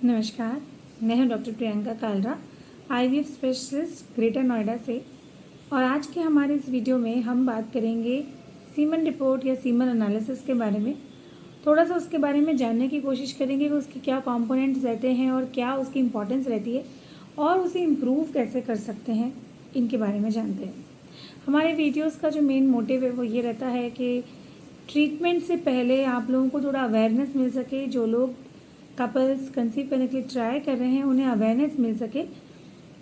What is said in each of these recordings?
नमस्कार, मैं हूं doctor Priyanka Kalra, IVF specialist greater Noida से। और आज के हमारे इस वीडियो में हम बात करेंगे सीमन रिपोर्ट या सीमन एनालिसिस के बारे में। थोड़ा सा उसके बारे में जानने की कोशिश करेंगे कि उसके क्या कंपोनेंट्स रहते हैं और क्या उसकी इम्पोर्टेंस रहती है और उसे इम्प्रूव कैसे कर सकते हैं, इनके बारे में जानते हैं। हमारे वीडियोज़ का जो मेन मोटिव है वो ये रहता है कि ट्रीटमेंट से पहले आप लोगों को थोड़ा अवेयरनेस मिल सके। जो लोग कपल्स कंसीव करने के लिए ट्राई कर रहे हैं उन्हें अवेयरनेस मिल सके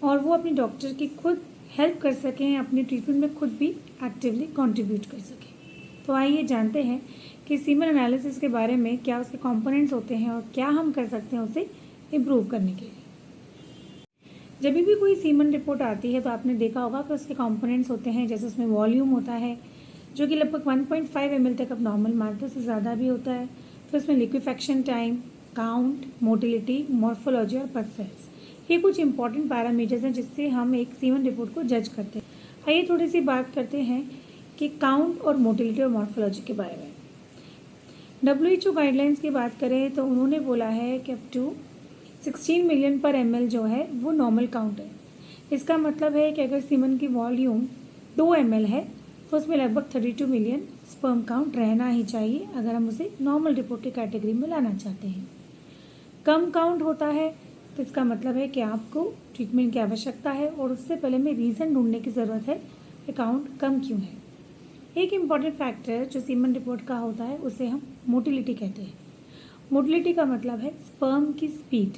और वो अपनी डॉक्टर की खुद हेल्प कर सकें, अपनी ट्रीटमेंट में खुद भी एक्टिवली कंट्रीब्यूट कर सकें। तो आइए जानते हैं कि सीमन एनालिसिस के बारे में, क्या उसके कंपोनेंट्स होते हैं और क्या हम कर सकते हैं उसे इम्प्रूव करने के लिए। जब भी कोई सीमन रिपोर्ट आती है तो आपने देखा होगा कि उसके कंपोनेंट्स होते हैं, जैसे उसमें वॉल्यूम होता है जो कि लगभग 1.5 ml तक अब नॉर्मल मानते हैं, उससे ज़्यादा भी होता है। फिर उसमें liquefaction time, count, motility, morphology और पथ सेल्स, ये कुछ इंपॉर्टेंट पैरामीटर्स हैं जिससे हम एक सीमन रिपोर्ट को जज करते हैं। आइए थोड़ी सी बात करते हैं कि काउंट और मोटिलिटी और मॉर्फोलॉजी के बारे में। WHO गाइडलाइंस की बात करें तो उन्होंने बोला है कि अप टू 16 मिलियन पर ml जो है वो नॉर्मल काउंट है। इसका मतलब है कि अगर सीमन की वॉल्यूम 2 ml है तो उसमें लगभग 32 मिलियन स्पर्म काउंट रहना ही चाहिए अगर हम उसे नॉर्मल रिपोर्ट की कैटेगरी में लाना चाहते हैं। कम काउंट होता है तो इसका मतलब है कि आपको ट्रीटमेंट की आवश्यकता है और उससे पहले में रीज़न ढूंढने की ज़रूरत है कि काउंट कम क्यों है। एक इम्पॉर्टेंट फैक्टर जो सीमन रिपोर्ट का होता है उसे हम मोटिलिटी कहते हैं। मोटिलिटी का मतलब है स्पर्म की स्पीड।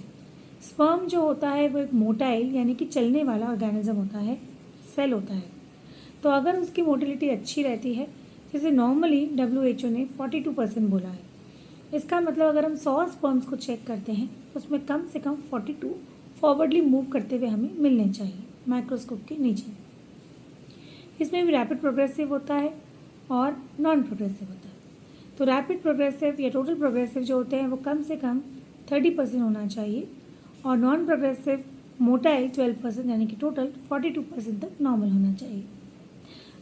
स्पर्म जो होता है वो एक मोटाइल यानी कि चलने वाला ऑर्गेनिज्म होता है, सेल होता है। तो अगर उसकी मोटिलिटी अच्छी रहती है, जैसे नॉर्मली WHO ने 42% बोला है, इसका मतलब अगर हम 100 स्पर्म्स को चेक करते हैं तो उसमें कम से कम 42 फॉरवर्डली मूव करते हुए हमें मिलने चाहिए माइक्रोस्कोप के नीचे। इसमें भी रैपिड प्रोग्रेसिव होता है और नॉन प्रोग्रेसिव होता है। तो रैपिड प्रोग्रेसिव या टोटल प्रोग्रेसिव जो होते हैं वो कम से कम 30% होना चाहिए और नॉन प्रोग्रेसिव मोटाइल 12% यानी कि टोटल 42% तक नॉर्मल होना चाहिए।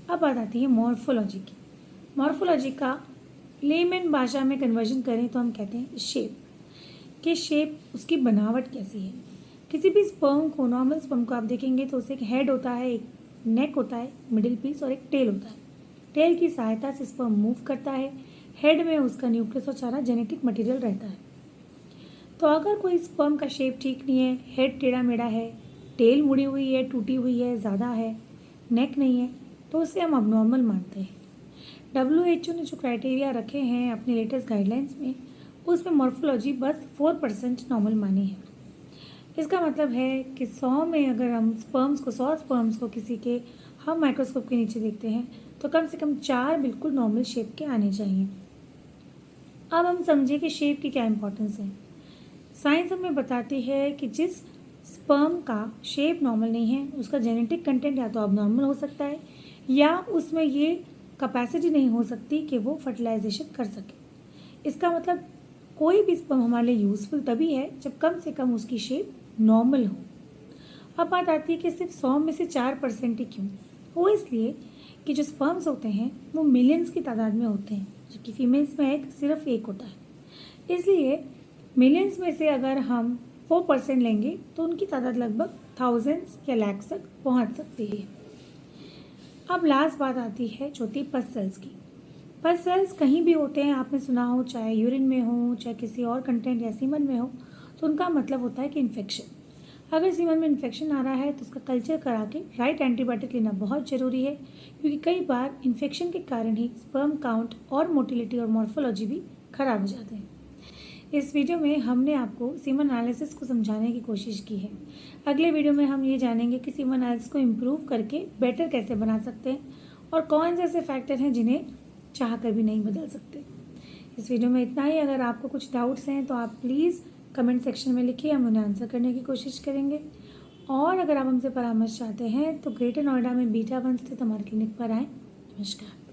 अब बात आती है मॉर्फोलॉजी की। मॉर्फोलॉजी का लेमन भाषा में कन्वर्जन करें तो हम कहते हैं शेप, कि शेप उसकी बनावट कैसी है। किसी भी स्पर्म को, नॉर्मल स्पर्म को आप देखेंगे तो उसे एक हेड होता है, एक नेक होता है, मिडिल पीस और एक टेल होता है। टेल की सहायता से स्पर्म मूव करता है, हेड में उसका न्यूक्लियस और सारा जेनेटिक मटेरियल रहता है। तो अगर कोई स्पर्म का शेप ठीक नहीं है, हेड टेढ़ा मेढ़ा है, टेल मुड़ी हुई है, टूटी हुई है, ज़्यादा है, नेक नहीं है, तो उसे हम अबनॉर्मल मानते हैं। WHO ने जो क्राइटेरिया रखे हैं अपने लेटेस्ट गाइडलाइंस में, उसमें मॉर्फोलॉजी बस 4% नॉर्मल मानी है। इसका मतलब है कि 100 में अगर हम 100 स्पर्म्स को किसी के हम माइक्रोस्कोप के नीचे देखते हैं तो कम से कम 4 बिल्कुल नॉर्मल शेप के आने चाहिए। अब हम समझें कि शेप की क्या इंपॉर्टेंस है। साइंस हमें बताती है कि जिस स्पर्म का शेप नॉर्मल नहीं है उसका जेनेटिक कंटेंट या तो अबनॉर्मल हो सकता है या उसमें ये कैपेसिटी नहीं हो सकती कि वो फर्टिलाइजेशन कर सके। इसका मतलब कोई भी स्पर्म हमारे लिए यूज़फुल तभी है जब कम से कम उसकी शेप नॉर्मल हो। अब बात आती है कि सिर्फ 100 में से 4% ही क्यों? वो इसलिए कि जो स्पर्म्स होते हैं वो मिलियंस की तादाद में होते हैं, जबकि फीमेल्स में एक सिर्फ एक होता है। इसलिए मिलियंस में से अगर हम 4% लेंगे तो उनकी तादाद लगभग थाउजेंड्स या लैक्स तक पहुंच सकती है। अब लास्ट बात आती है जो होती है पथ सेल्स की। पथ सेल्स कहीं भी होते हैं, आपने सुना हो, चाहे यूरिन में हो, चाहे किसी और कंटेंट या सीमन में हो, तो उनका मतलब होता है कि इन्फेक्शन। अगर सीमन में इन्फेक्शन आ रहा है तो उसका कल्चर करा के राइट एंटीबायोटिक लेना बहुत ज़रूरी है, क्योंकि कई बार इन्फेक्शन के कारण ही स्पर्म काउंट और मोटिलिटी और मॉर्फोलॉजी भी खराब हो जाते हैं। इस वीडियो में हमने आपको सीमन एनालिसिस को समझाने की कोशिश की है। अगले वीडियो में हम ये जानेंगे कि सीमन एनालिसिस को इम्प्रूव करके बेटर कैसे बना सकते हैं और कौन से ऐसे फैक्टर हैं जिन्हें चाह कर भी नहीं बदल सकते। इस वीडियो में इतना ही। अगर आपको कुछ डाउट्स हैं तो आप प्लीज़ कमेंट सेक्शन में लिखिए, हम उन्हें आंसर करने की कोशिश करेंगे। और अगर आप हमसे परामर्श चाहते हैं तो ग्रेटर नोएडा में बीटा 1 स्थित हमारे क्लिनिक पर आएँ। नमस्कार।